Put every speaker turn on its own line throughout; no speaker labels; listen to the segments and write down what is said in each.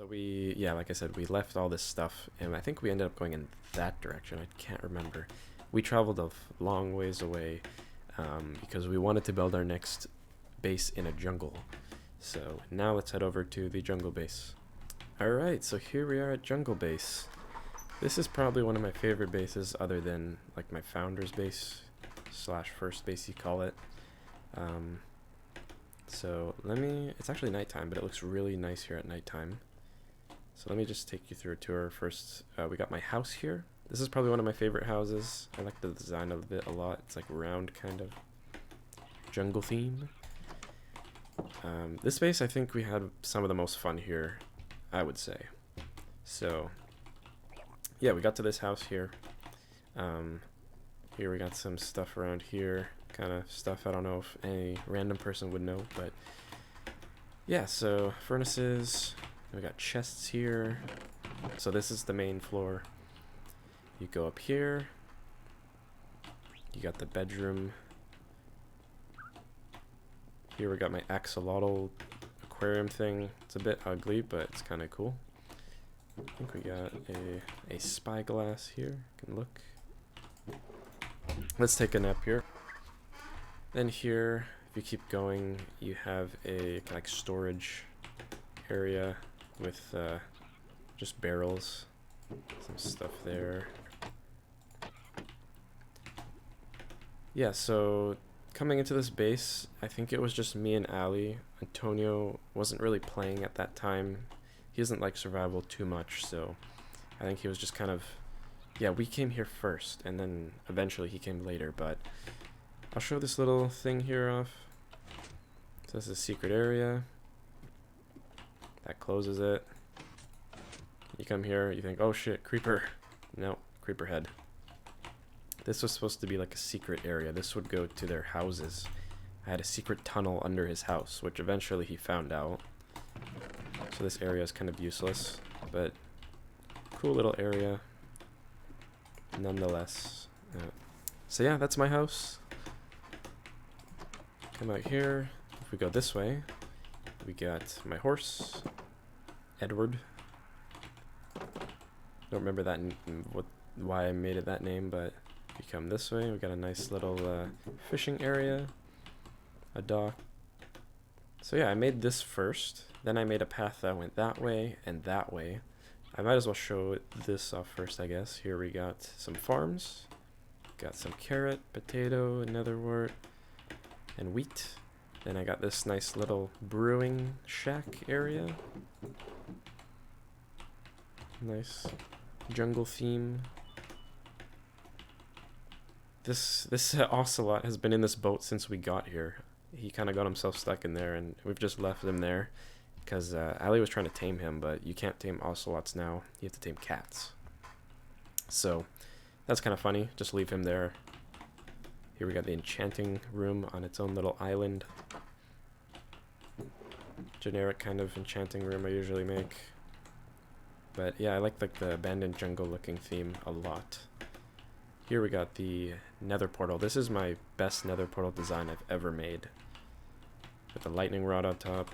So yeah, like I said, we left all this stuff, and I think we ended up going in that direction. I can't remember. We traveled a long ways away because we wanted to build our next base in a jungle. So now let's head over to the jungle base. Alright, so here we are at jungle base. This is probably one of my favorite bases other than like my founder's base / first base you call it. So it's actually nighttime, but it looks really nice here at nighttime. So let me just take you through a tour. First, we got my house here. This is probably one of my favorite houses. I like the design of it a lot. It's like round kind of jungle theme. This base, I think we had some of the most fun here, I would say. So yeah, we got to this house here. Here we got some stuff around here, kind of stuff I don't know if any random person would know, but yeah, so furnaces, we got chests here. So this is the main floor. You go up here, you got the bedroom. Here we got my axolotl aquarium thing. It's a bit ugly, but it's kind of cool. I think we got a spyglass here. You can look. Let's take a nap here. Then here, if you keep going, you have a like storage area with just barrels, some stuff there. Yeah, so coming into this base, I think it was just me and Ali. Antonio wasn't really playing at that time. He doesn't like survival too much, so I think he was just kind of, yeah, we came here first, and then eventually he came later, but I'll show this little thing here off. So this is a secret area. That closes it. You come here, you think, oh shit, creeper. No, creeper head. This was supposed to be like a secret area. This would go to their houses. I had a secret tunnel under his house, which eventually he found out. So this area is kind of useless, but cool little area nonetheless. So yeah, that's my house. Come out here. If we go this way, we got my horse, Edward. Don't remember that why I made it that name, but if you come this way, we got a nice little fishing area, a dock. So yeah, I made this first, then I made a path that went that way and that way. I might as well show this off first, I guess. Here we got some farms, got some carrot, potato, netherwort, and wheat. Then I got this nice little brewing shack area. Nice jungle theme. This ocelot has been in this boat since we got here. He kind of got himself stuck in there, and we've just left him there because Ali was trying to tame him, but you can't tame ocelots now. You have to tame cats. So that's kind of funny. Just leave him there. Here we got the enchanting room on its own little island. Generic kind of enchanting room I usually make. But yeah, I like the abandoned jungle looking theme a lot. Here we got the nether portal. This is my best nether portal design I've ever made. With the lightning rod on top.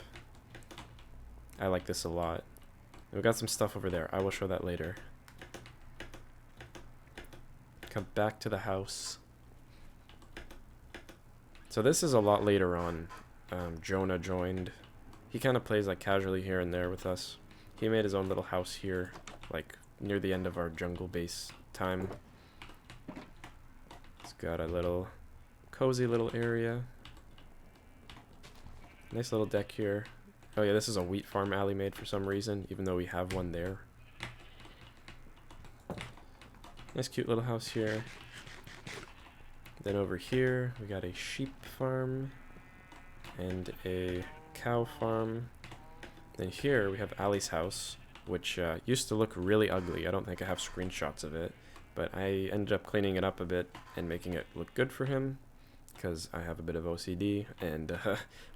I like this a lot. And we got some stuff over there. I will show that later. Come back to the house. So this is a lot later on. Jonah joined. He kind of plays like casually here and there with us. He made his own little house here, like near the end of our jungle base time. It's got a little cozy little area. Nice little deck here. Oh yeah, this is a wheat farm Ali made for some reason, even though we have one there. Nice cute little house here. Then over here, we got a sheep farm and a cow farm. Then here we have Ali's house, which used to look really ugly. I don't think I have screenshots of it, but I ended up cleaning it up a bit and making it look good for him because I have a bit of OCD and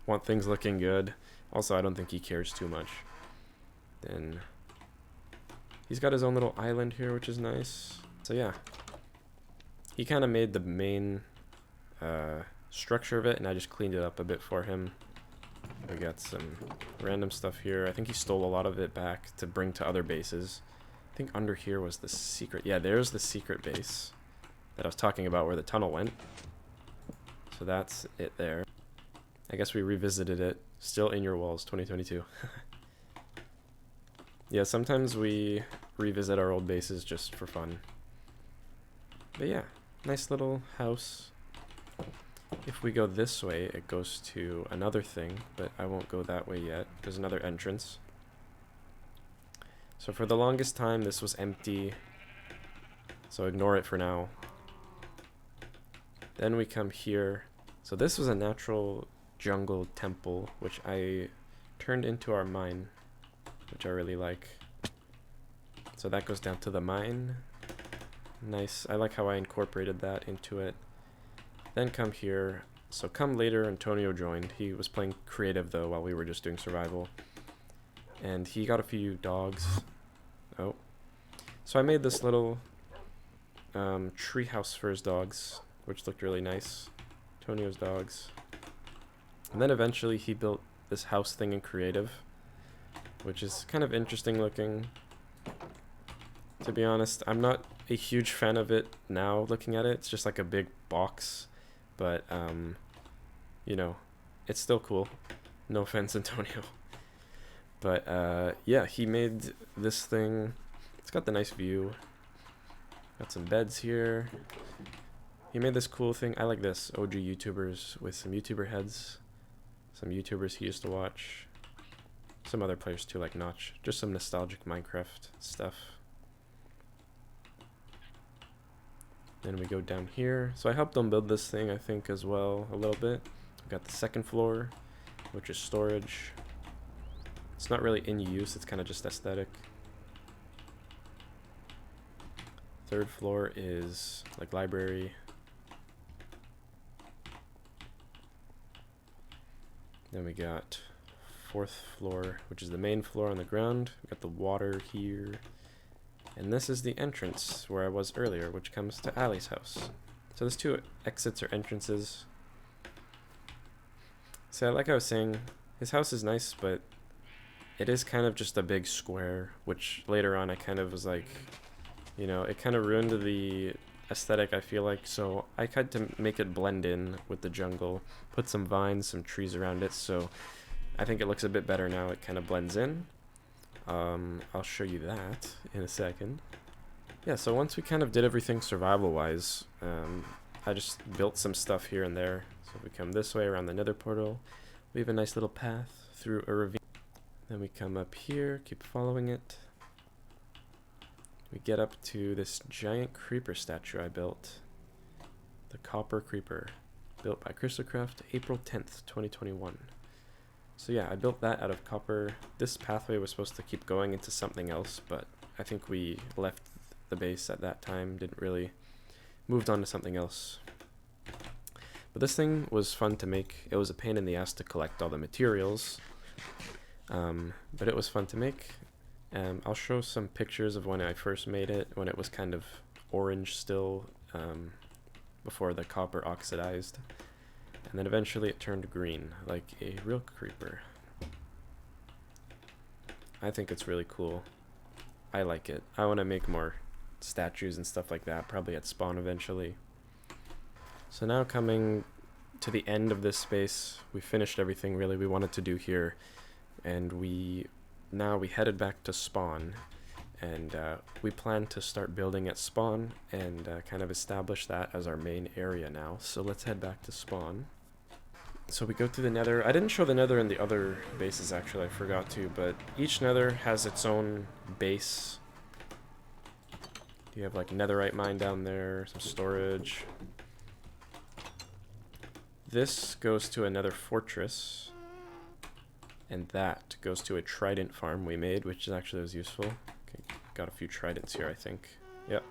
want things looking good. Also, I don't think he cares too much. Then he's got his own little island here, which is nice. So yeah, he kind of made the main structure of it, and I just cleaned it up a bit for him. We got some random stuff here. I think he stole a lot of it back to bring to other bases. I think under here was the secret. Yeah, there's the secret base that I was talking about where the tunnel went. So that's it there. I guess we revisited it. Still in your walls, 2022. Yeah, sometimes we revisit our old bases just for fun. But yeah, nice little house. If we go this way, it goes to another thing, but I won't go that way yet. There's another entrance. So for the longest time, this was empty. So ignore it for now. Then we come here. So this was a natural jungle temple, which I turned into our mine, which I really like. So that goes down to the mine. Nice. I like how I incorporated that into it. Then come here. So come later, Antonio joined. He was playing creative though while we were just doing survival. And he got a few dogs. Oh. So I made this little tree house for his dogs, which looked really nice. Antonio's dogs. And then eventually he built this house thing in creative, which is kind of interesting looking. To be honest, I'm not a huge fan of it now looking at it. It's just like a big box. But, you know, it's still cool. No offense, Antonio. But, yeah, he made this thing. It's got the nice view. Got some beds here. He made this cool thing. I like this. OG YouTubers with some YouTuber heads. Some YouTubers he used to watch. Some other players too, like Notch. Just some nostalgic Minecraft stuff. Then we go down here. So I helped them build this thing, I think, as well, a little bit. We got the second floor, which is storage. It's not really in use, it's kind of just aesthetic. Third floor is like library. Then we got fourth floor, which is the main floor on the ground. We got the water here. And this is the entrance where I was earlier, which comes to Ali's house. So there's two exits or entrances. So like I was saying, his house is nice, but it is kind of just a big square, which later on I kind of was like, you know, it kind of ruined the aesthetic, I feel like. So I had to make it blend in with the jungle, put some vines, some trees around it. So I think it looks a bit better now. It kind of blends in. I'll show you that in a second. Yeah, so once we kind of did everything survival-wise, I just built some stuff here and there. So if we come this way around the nether portal, we have a nice little path through a ravine. Then we come up here, keep following it. We get up to this giant creeper statue I built. The copper creeper, built by Christocraft, April 10th, 2021. So yeah, I built that out of copper. This pathway was supposed to keep going into something else, but I think we left the base at that time, didn't really, moved on to something else. But this thing was fun to make. It was a pain in the ass to collect all the materials, but it was fun to make. I'll show some pictures of when I first made it, when it was kind of orange still, before the copper oxidized. And then eventually it turned green, like a real creeper. I think it's really cool. I like it. I want to make more statues and stuff like that, probably at spawn eventually. So now coming to the end of this space, we finished everything really we wanted to do here. And now we headed back to spawn. And we plan to start building at spawn and kind of establish that as our main area now. So let's head back to spawn. So we go through the nether. I didn't show the nether in the other bases actually, I forgot to, but each nether has its own base. You have like netherite mine down there, some storage. This goes to another fortress. And that goes to a trident farm we made, which actually was useful. Okay, got a few tridents here, I think. Yep.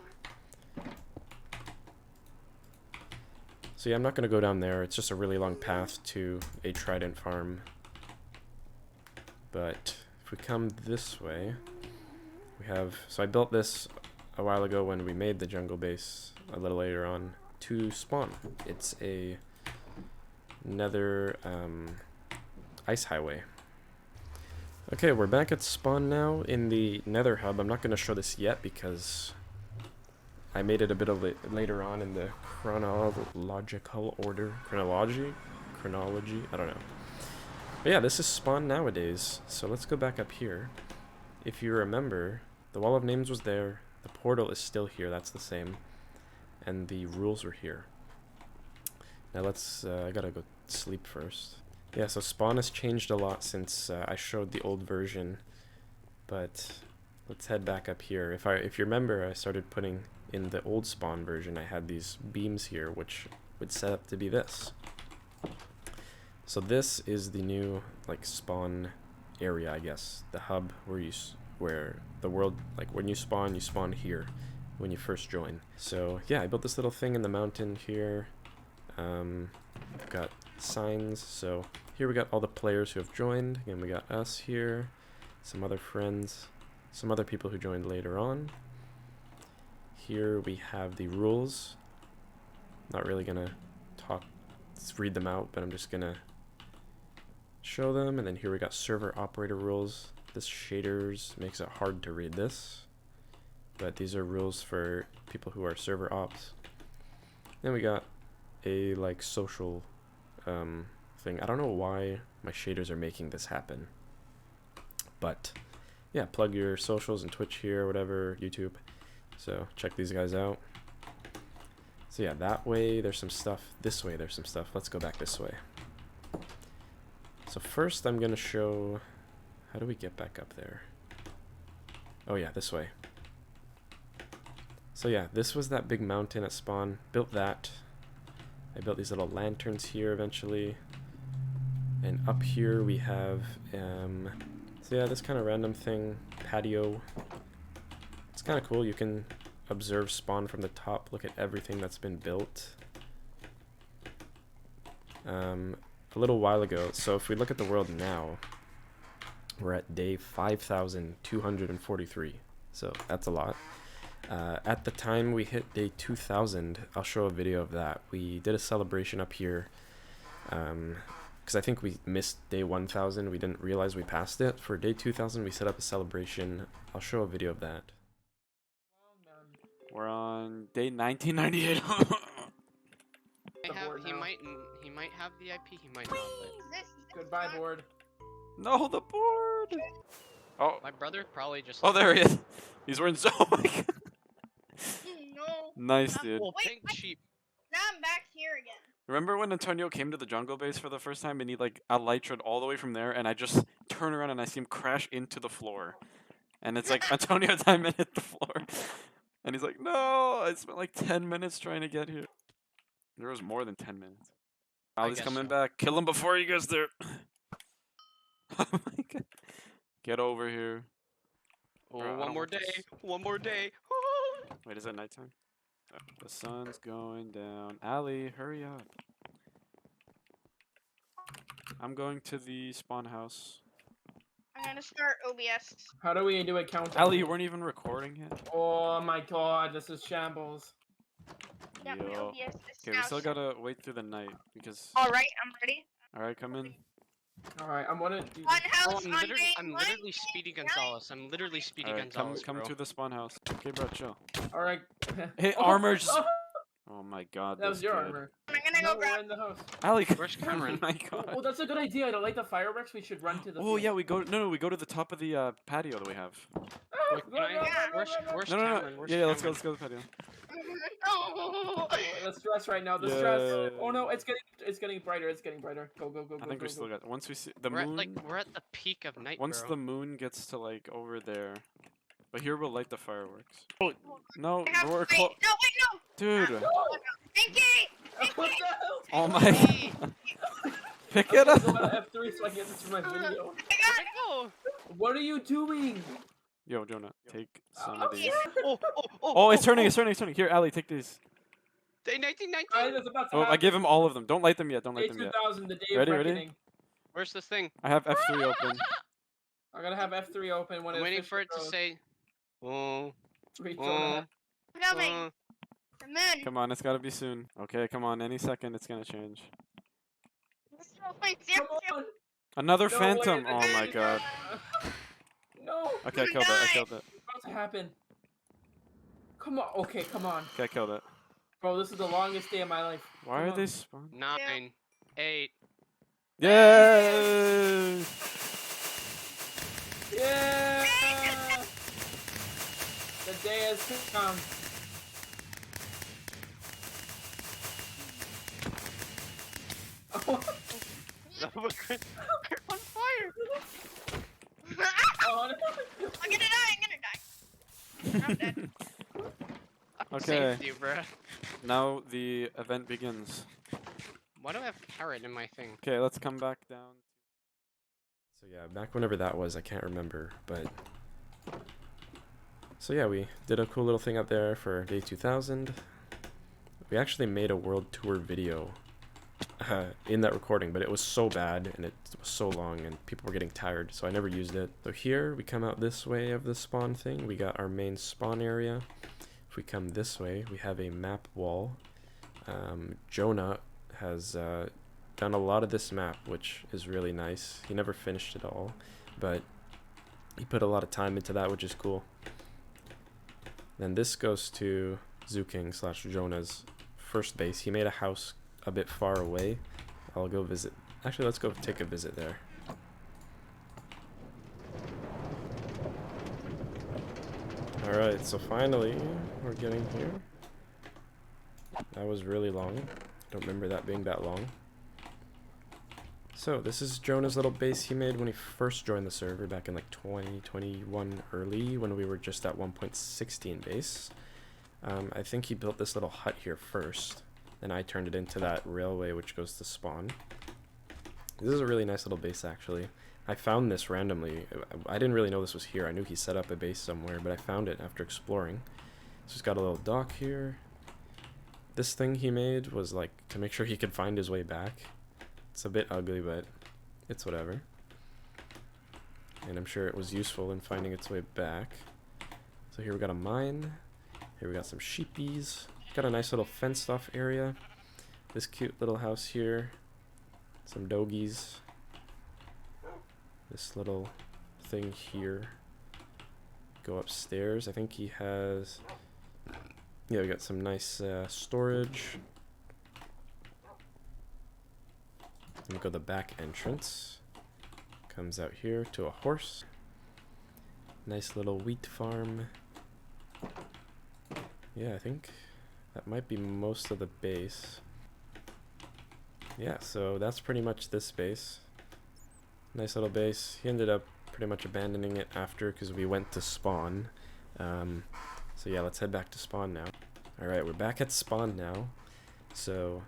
So yeah, I'm not going to go down there. It's just a really long path to a trident farm. But if we come this way, we have... So I built this a while ago when we made the jungle base a little later on to spawn. It's a nether... ice highway. Okay, we're back at spawn now in the Nether hub. I'm not going to show this yet because I made it a bit of later on in the chronological order. Chronology, I don't know. But yeah, this is spawn nowadays. So let's go back up here. If you remember, the wall of names was there. The portal is still here. That's the same. And the rules were here. Now let's, I gotta go sleep first. Yeah, so spawn has changed a lot since I showed the old version. But let's head back up here. If you remember, I started putting in the old spawn version, I had these beams here, which would set up to be this. So this is the new like spawn area, I guess, the hub where the world, like when you spawn here when you first join. So yeah, I built this little thing in the mountain here. I've got signs. So here we got all the players who have joined. Again, we got us here, some other friends, some other people who joined later on. Here we have the rules. Not really gonna read them out, but I'm just gonna show them. And then here we got server operator rules. This shaders makes it hard to read this, but these are rules for people who are server ops. Then we got a like social thing. I don't know why my shaders are making this happen, but yeah, plug your socials and Twitch here, whatever, YouTube. So check these guys out. So yeah, that way there's some stuff. This way there's some stuff. Let's go back this way. So first I'm gonna show, how do we get back up there? Oh yeah, this way. So yeah, this was that big mountain at spawn. Built that. I built these little lanterns here eventually. And up here we have, so yeah, this kind of random thing, patio. It's kind of cool. You can observe spawn from the top, look at everything that's been built. A little while ago, so if we look at the world now, we're at day 5,243, so that's a lot. At the time we hit day 2,000, I'll show a video of that. We did a celebration up here, because I think we missed day 1,000. We didn't realize we passed it. For day 2,000, we set up a celebration. I'll show a video of that.
We're on day 1998.
He might have the IP, he might not. But...
Goodbye, board.
No, the board. Oh,
my brother probably just.
Oh, there he is. He's wearing so. Oh my God.
No.
Nice, dude.
Oh, pink sheep.
Now I'm back here again.
Remember when Antonio came to the jungle base for the first time and he like elytra'd all the way from there, and I just turn around and I see him crash into the floor, and it's like Antonio time and hit the floor, and he's like, no, I spent like 10 minutes trying to get here. There was more than 10 minutes. Ali's coming back. Kill him before he gets there. Oh my God. Get over here.
Oh,
Bro,
one more day. One more day.
Wait, is it nighttime? Oh, the sun's going down. Ali, hurry up. I'm going to the spawn house.
I'm gonna start OBS.
How do we do a countdown?
Ali, you weren't even recording yet?
Oh my God, this is shambles.
Yeah, my
Yo.
OBS is
Okay, we
now
still
set.
gotta wait through the night because.
Alright, I'm ready.
Alright, come in.
Alright, I'm gonna do
Fun
this.
house
I'm
on
literally,
day
I'm
one.
literally Speedy Gonzalez. I'm literally Speedy
Alright,
Gonzalez,
come
bro.
to the spawn house. Okay, bro, chill.
Alright.
Hey, armor just. Oh my God,
That was
this
your
kid.
armor.
I'm gonna
No,
go
we're
grab.
in the house.
Ali,
Where's Cameron?
Oh my
Oh,
God.
that's a good idea. To light the fireworks, we should run to the
Oh
field.
yeah, we go. No, we go to the top of the patio that we have.
Ah,
Wait,
go,
can I-
go, go,
Where's,
go, go.
where's
No,
Cameron? Where's
yeah, let's go.
Cameron?
Let's go to the patio.
No.
The stress right now. The
Yeah.
stress. Oh no, it's getting brighter. It's getting brighter. Go, go, go, go.
I think
go,
we still
go.
got. Once we see the
We're
moon.
at, we're at the peak of night,
Once
bro.
the moon gets to like over there, but here we'll light the fireworks. Oh no,
I have
we're
to
close,
wait. No, wait, no.
dude.
Pinky!
What the hell?
Oh my God. Pick it
I'm
up.
gonna go to F3 so I can get this for my video.
I got it.
Oh,
What are you doing?
Yo, Jonah, take some of these.
oh,
Oh, it's turning. It's turning. It's turning. Here, Ali, take these.
Day
Guys,
1919.
it's about to
Oh, I
happen.
gave him all of them. Don't light them yet. Don't
Day
light them yet.
2000, the day
Ready,
of
ready?
reckoning.
Where's this thing?
I have F3 open.
I'm gonna have F3 open when
I'm
it
waiting for it to
officially
say. Oh,
goes.
oh,
Coming. The moon.
Come on, it's gotta be soon. Okay, come on. Any second, it's gonna change.
This is 0.0.
Come on.
Another
No,
phantom.
wait,
Oh my god.
No.
Okay, I killed it. I killed it.
What's about to happen? Come on. Okay, come on.
Okay, I killed it.
Bro, this is the longest day of my life.
Why
Come
are
on.
they spawning?
9, 8.
Yay!
Yeah! The day has come. Oh,
That was great. You're on fire.
oh no.
I'm gonna die. I'm dead.
I
Okay.
saved you, bruh.
Now the event begins.
Why do I have carrot in my thing?
Okay, let's come back down.
So yeah, back whenever that was, I can't remember, but so yeah, we did a cool little thing out there for day 2000. We actually made a world tour video in that recording, but it was so bad and it was so long and people were getting tired, so I never used it. So here we come out this way of the spawn thing. We got our main spawn area. If we come this way, we have a map wall. Jonah has done a lot of this map, which is really nice. He never finished it all, but he put a lot of time into that, which is cool. Then this goes to Zuking / Jonah's first base. He made a house a bit far away. I'll go visit. Actually, let's go take a visit there. Alright, so finally we're getting here. That was really long. I don't remember that being that long. So this is Jonah's little base he made when he first joined the server back in like 2021 early, when we were just at 1.16 base. I think he built this little hut here first, then I turned it into that railway which goes to spawn. This is a really nice little base actually. I found this randomly. I didn't really know this was here. I knew he set up a base somewhere, but I found it after exploring. So he's got a little dock here. This thing he made was like to make sure he could find his way back. It's a bit ugly, but it's whatever. And I'm sure it was useful in finding its way back. So here we got a mine. Here we got some sheepies. Got a nice little fenced off area. This cute little house here. Some doggies. This little thing here. Go upstairs. I think he has... Yeah, we got some nice storage. Then we go the back entrance. Comes out here to a horse. Nice little wheat farm. Yeah, I think that might be most of the base. Yeah, so that's pretty much this base. Nice little base. He ended up pretty much abandoning it after because we went to spawn. So yeah, let's head back to spawn now. Alright, we're back at spawn now. So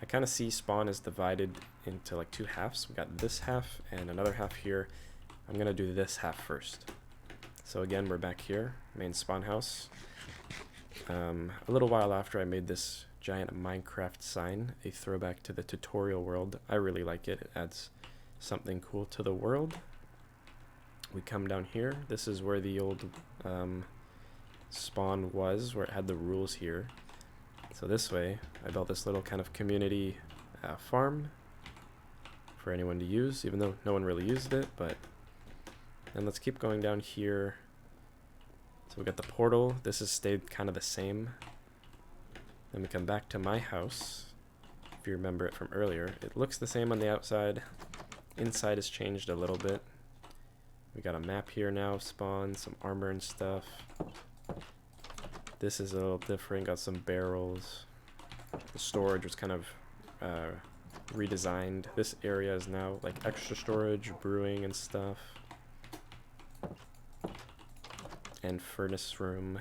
I kind of see spawn is divided into like two halves. We got this half and another half here. I'm gonna do this half first. So again, we're back here, main spawn house. A little while after I made this giant Minecraft sign, a throwback to the tutorial world. I really like it. It adds something cool to the world. We come down here. This is where the old spawn was, where it had the rules here. So this way, I built this little kind of community farm for anyone to use, even though no one really used it, but... And let's keep going down here. So we got the portal. This has stayed kind of the same. Then we come back to my house. If you remember it from earlier, it looks the same on the outside. Inside has changed a little bit. We got a map here now, spawn, some armor and stuff. This is a little different, got some barrels. The storage was kind of redesigned. This area is now like extra storage, brewing and stuff. And furnace room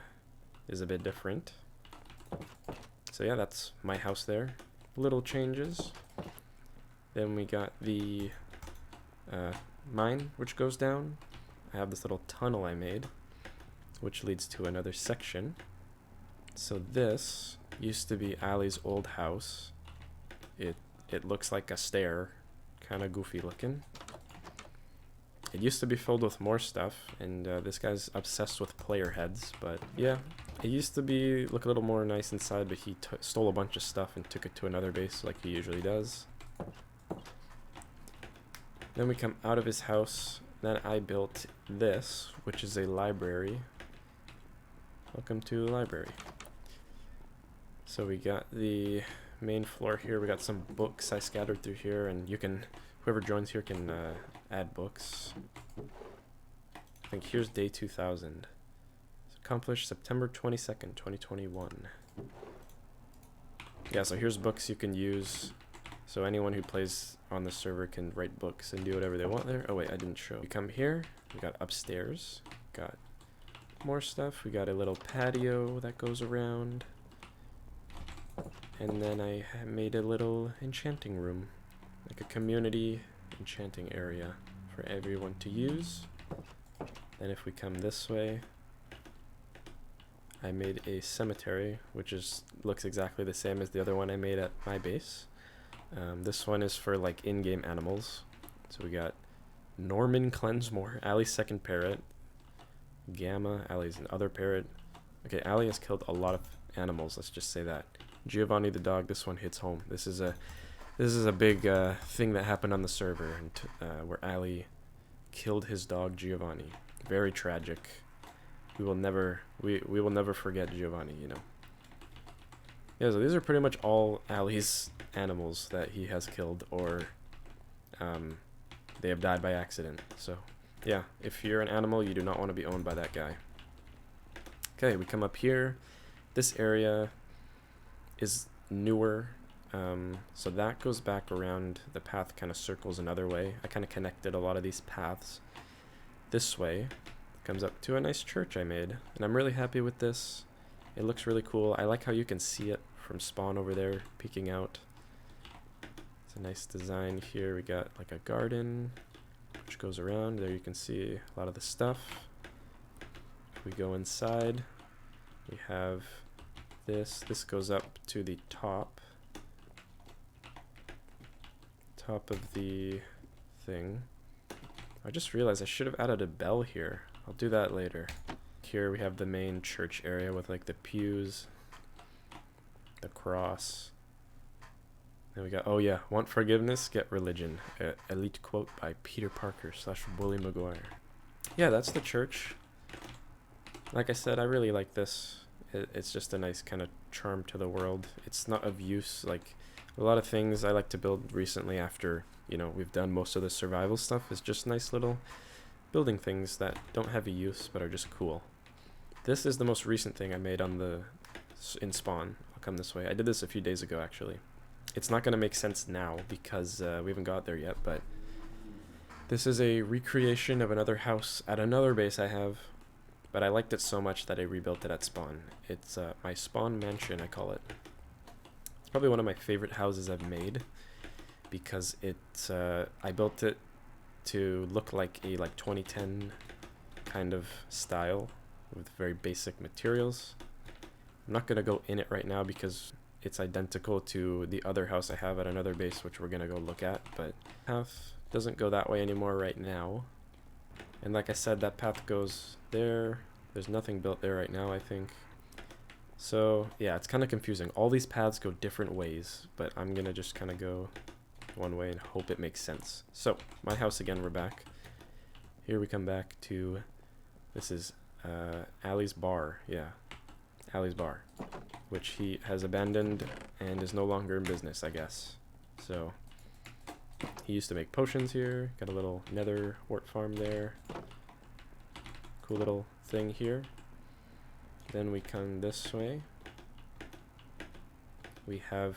is a bit different. So yeah, that's my house there. Little changes. Then we got the mine, which goes down. I have this little tunnel I made, which leads to another section. So this used to be Ali's old house. It looks like a stair, kind of goofy looking. It used to be filled with more stuff, and this guy's obsessed with player heads, but yeah. It used to look a little more nice inside, but he stole a bunch of stuff and took it to another base like he usually does. Then we come out of his house. Then I built this, which is a library. Welcome to the library. So we got the main floor here. We got some books I scattered through here, and you can, whoever joins here can add books. I think here's day 2000. It's accomplished September 22nd, 2021. Yeah, so here's books you can use. So anyone who plays on the server can write books and do whatever they want there. Oh wait, I didn't show. We come here, we got upstairs, got more stuff. We got a little patio that goes around. And then I made a little enchanting room, like a community enchanting area for everyone to use. Then if we come this way, I made a cemetery, which looks exactly the same as the other one I made at my base. This one is for like in-game animals. So we got Norman Clensmore, Allie's second parrot, Gamma, Allie's other parrot. Okay, Allie has killed a lot of animals, let's just say that. Giovanni the dog, this one hits home. This is a big thing that happened on the server, and where Allie killed his dog Giovanni. Very tragic. We will never forget Giovanni, you know. Yeah, so these are pretty much all Allie's animals that he has killed, or they have died by accident. So yeah, if you're an animal, you do not want to be owned by that guy. Okay, we come up here. This area is newer, so that goes back around. The path kind of circles another way. I kind of connected a lot of these paths this way. Comes up to a nice church I made, and I'm really happy with this. It looks really cool. I like how you can see it from spawn over there peeking out. It's a nice design here. We got like a garden which goes around. There you can see a lot of the stuff. If we go inside, we have this goes up to the top of the thing. I just realized I should have added a bell here. I'll do that later. Here we have the main church area with like the pews, the cross. Then we got, oh yeah, want forgiveness, get religion. Elite quote by Peter Parker / Bully Maguire. Yeah, that's the church. Like I said, I really like this. It's just a nice kind of charm to the world. It's not of use. Like a lot of things I like to build recently after, you know, we've done most of the survival stuff. It's just nice little building things that don't have a use but are just cool. This is the most recent thing I made in spawn. I'll come this way. I did this a few days ago actually. It's not going to make sense now because we haven't got there yet, but this is a recreation of another house at another base I have, but I liked it so much that I rebuilt it at spawn. It's my spawn mansion, I call it. It's probably one of my favorite houses I've made because I built it to look like a 2010 kind of style with very basic materials. I'm not going to go in it right now because it's identical to the other house I have at another base, which we're going to go look at, but path doesn't go that way anymore right now. And like I said, that path goes there. There's nothing built there right now, I think. So yeah, it's kind of confusing. All these paths go different ways, but I'm going to just kind of go one way and hope it makes sense. So my house again, we're back. Here we come back to, this is Allie's bar. Yeah, Allie's bar, which he has abandoned and is no longer in business, I guess. So he used to make potions here. Got a little nether wart farm there. Cool little thing here. Then we come this way. We have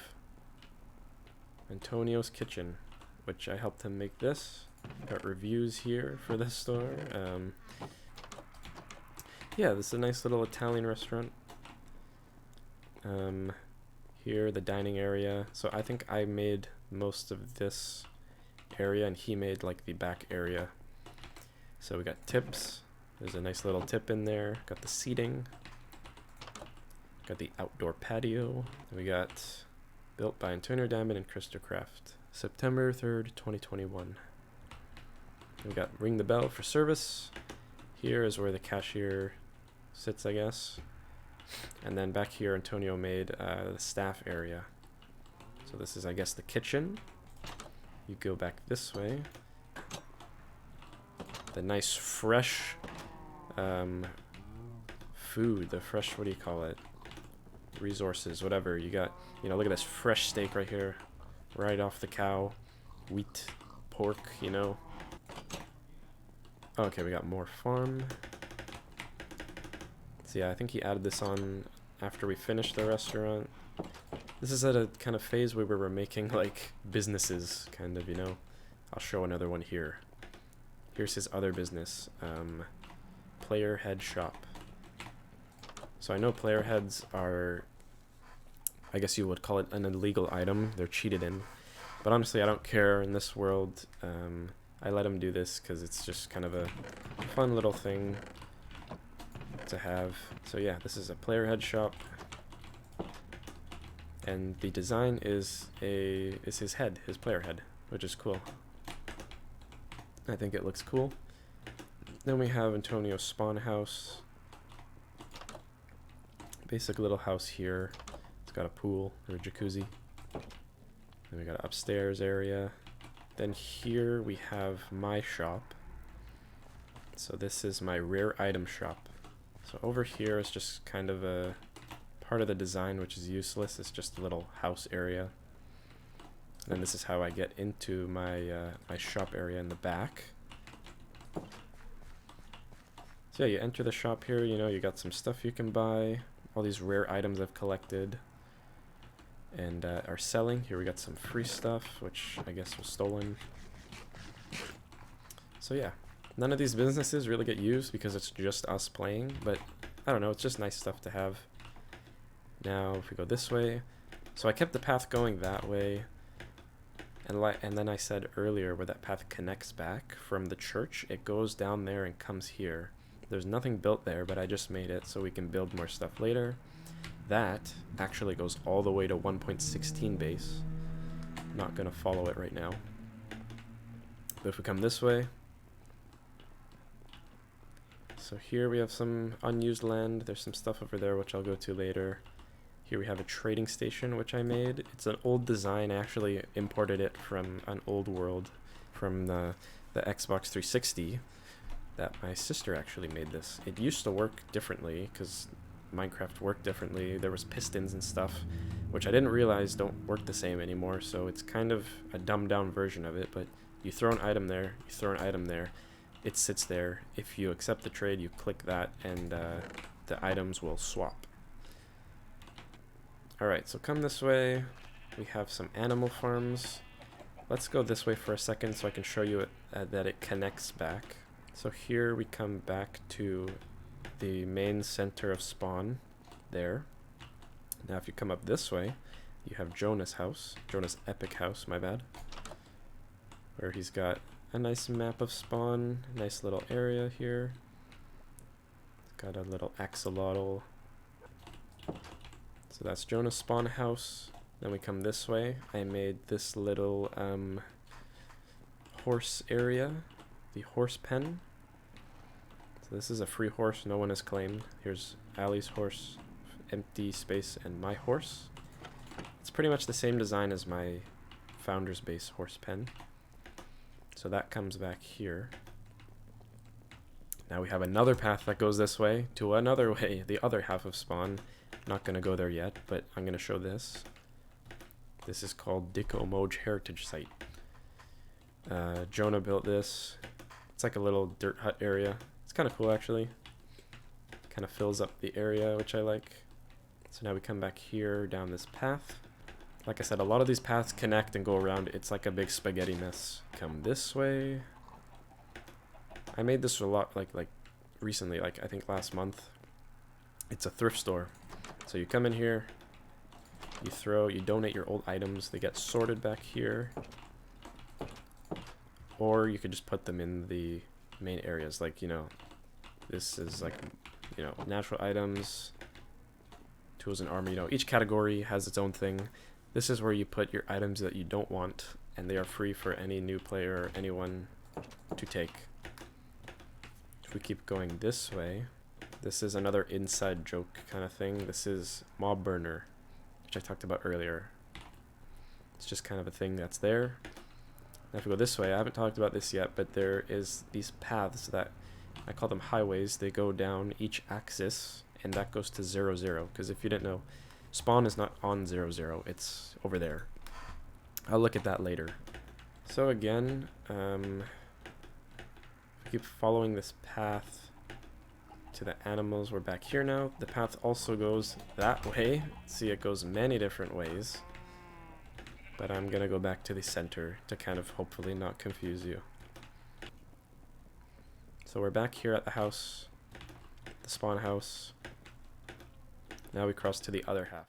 Antonio's kitchen, which I helped him make this. Got reviews here for this store. Yeah, this is a nice little Italian restaurant. Here, the dining area. So I think I made most of this area and he made like the back area. So we got tips. There's a nice little tip in there. Got the seating. Got the outdoor patio. We got built by Antonio Diamond and Christocraft. September 3rd, 2021. We got ring the bell for service. Here is where the cashier sits, I guess. And then back here, Antonio made the staff area. So this is, I guess, the kitchen. You go back this way. the nice fresh food, the fresh, what do you call it? Resources, whatever. You got, you know, look at this fresh steak right here, right off the cow. Wheat, pork, you know. Okay, we got more farm. So yeah, I think he added this on after we finished the restaurant. This is at a kind of phase where we were making like businesses, kind of, you know. I'll show another one here. Here's his other business, player head shop. So I know player heads are, I guess you would call it an illegal item. They're cheated in. But honestly, I don't care in this world. I let him do this because it's just kind of a fun little thing to have. So yeah, this is a player head shop. And the design is his head, his player head, which is cool. I think it looks cool. Then we have Antonio's spawn house. Basic little house here. It's got a pool or a jacuzzi. Then we got an upstairs area. Then here we have my shop. So this is my rare item shop. So over here is just kind of a part of the design which is useless. It's just a little house area. And then this is how I get into my my shop area in the back. So yeah, you enter the shop here, you know, you got some stuff you can buy. All these rare items I've collected and are selling. Here we got some free stuff, which I guess was stolen. So yeah, none of these businesses really get used because it's just us playing, but I don't know, it's just nice stuff to have. Now if we go this way, so I kept the path going that way, and then I said earlier where that path connects back from the church, it goes down there and comes here. There's nothing built there, but I just made it so we can build more stuff later. That actually goes all the way to 1.16 base. Not gonna follow it right now. But if we come this way, so here we have some unused land. There's some stuff over there which I'll go to later. Here we have a trading station which I made. It's an old design. I actually imported it from an old world, from the Xbox 360. That my sister actually made this. It used to work differently because Minecraft worked differently. There was pistons and stuff, which I didn't realize don't work the same anymore. So it's kind of a dumbed down version of it. But you throw an item there, you throw an item there, it sits there. If you accept the trade, you click that, and the items will swap. All right, so come this way. We have some animal farms. Let's go this way for a second so I can show you that it connects back. So here we come back to the main center of spawn there. Now if you come up this way, you have Jonah's house, Jonah's epic house, my bad, where he's got a nice map of spawn, nice little area here. It's got a little axolotl. So that's Jonah's spawn house. Then we come this way. I made this little horse area, the horse pen. So this is a free horse no one has claimed. Here's Ali's horse, empty space, and my horse. It's pretty much the same design as my founder's base horse pen. So that comes back here. Now we have another path that goes this way to another way, the other half of spawn. Not gonna go there yet, but I'm gonna show this. This is called Dicko Moj Heritage Site. Jonah built this. It's like a little dirt hut area. It's kind of cool actually. Kind of fills up the area, which I like. So now we come back here down this path. Like I said, a lot of these paths connect and go around. It's like a big spaghetti mess. Come this way. I made this a lot like recently, like I think last month. It's a thrift store. So you come in here, you donate your old items, they get sorted back here. Or you could just put them in the main areas, like, you know, this is like, you know, natural items, tools and armor, you know, each category has its own thing. This is where you put your items that you don't want, and they are free for any new player or anyone to take. If we keep going this way, this is another inside joke kind of thing. This is Mob Burner, which I talked about earlier. It's just kind of a thing that's there. Now if we go this way, I haven't talked about this yet, but there is these paths that I call them highways. They go down each axis, and that goes to 0, 0. Because if you didn't know, spawn is not on 0, 0. It's over there. I'll look at that later. So again, keep following this path to the animals. We're back here now. The path also goes that way. See, it goes many different ways. But I'm gonna go back to the center to kind of hopefully not confuse you. So we're back here at the house, the spawn house. Now we cross to the other half.